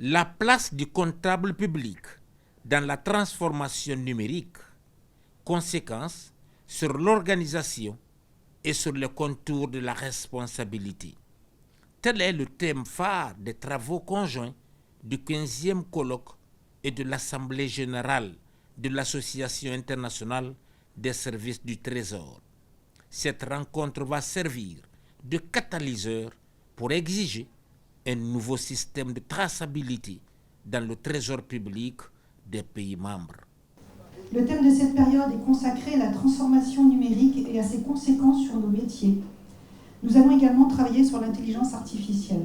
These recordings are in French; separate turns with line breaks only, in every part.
La place du comptable public dans la transformation numérique, conséquences sur l'organisation et sur les contours de la responsabilité. Tel est le thème phare des travaux conjoints du 15e colloque et de l'Assemblée générale de l'Association internationale des services du Trésor. Cette rencontre va servir de catalyseur pour exiger un nouveau système de traçabilité dans le trésor public des pays membres.
Le thème de cette période est consacré à la transformation numérique et à ses conséquences sur nos métiers. Nous allons également travailler sur l'intelligence artificielle.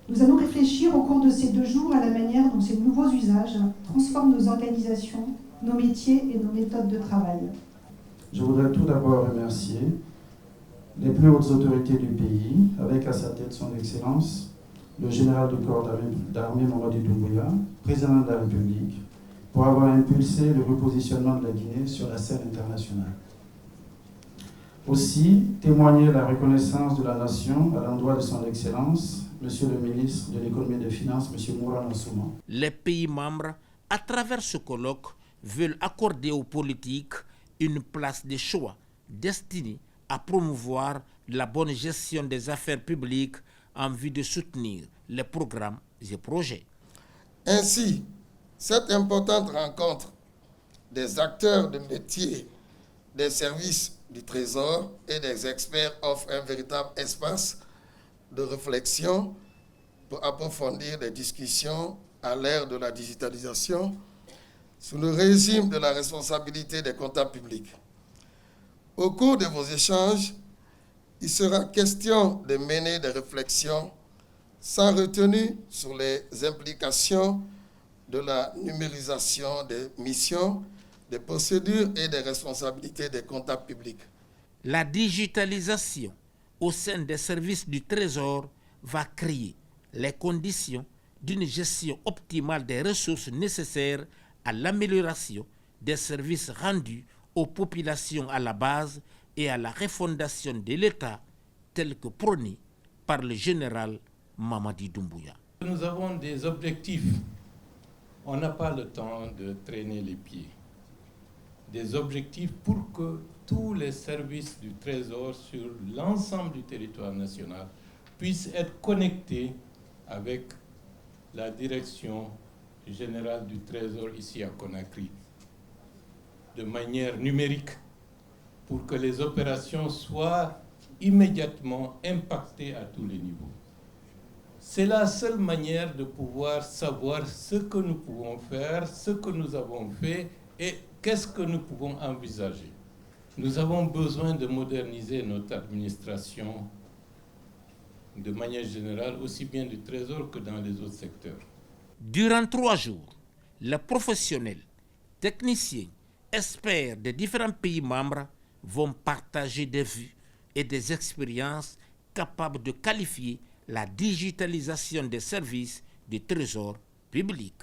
Nous allons réfléchir au cours de ces 2 jours à la manière dont ces nouveaux usages transforment nos organisations, nos métiers et nos méthodes de travail.
Je voudrais tout d'abord remercier les plus hautes autorités du pays, avec à sa tête son Excellence, le général du corps d'armée Mamadi Doumbouya, président de la République, pour avoir impulsé le repositionnement de la Guinée sur la scène internationale. Aussi, témoigner la reconnaissance de la nation à l'endroit de son Excellence, Monsieur le ministre de l'Économie et des Finances, M. Moura Nassouma.
Les pays membres, à travers ce colloque, veulent accorder aux politiques une place de choix destinée à promouvoir la bonne gestion des affaires publiques en vue de soutenir les programmes et projets.
Ainsi, cette importante rencontre des acteurs de métier des services du Trésor et des experts offre un véritable espace de réflexion pour approfondir les discussions à l'ère de la digitalisation sous le régime de la responsabilité des comptables publics. Au cours de vos échanges, il sera question de mener des réflexions sans retenue sur les implications de la numérisation des missions, des procédures et des responsabilités des comptables publics.
La digitalisation au sein des services du Trésor va créer les conditions d'une gestion optimale des ressources nécessaires à l'amélioration des services rendus aux populations à la base et à la refondation de l'État tel que prôné par le général Mamadi Doumbouya.
Nous avons des objectifs. On n'a pas le temps de traîner les pieds. Des objectifs pour que tous les services du Trésor sur l'ensemble du territoire national puissent être connectés avec la direction générale du Trésor ici à Conakry, de manière numérique, pour que les opérations soient immédiatement impactées à tous les niveaux. C'est la seule manière de pouvoir savoir ce que nous pouvons faire, ce que nous avons fait et qu'est-ce que nous pouvons envisager. Nous avons besoin de moderniser notre administration de manière générale, aussi bien du Trésor que dans les autres secteurs.
Durant 3 jours, les professionnels, techniciens, experts des différents pays membres vont partager des vues et des expériences capables de qualifier la digitalisation des services du Trésor public.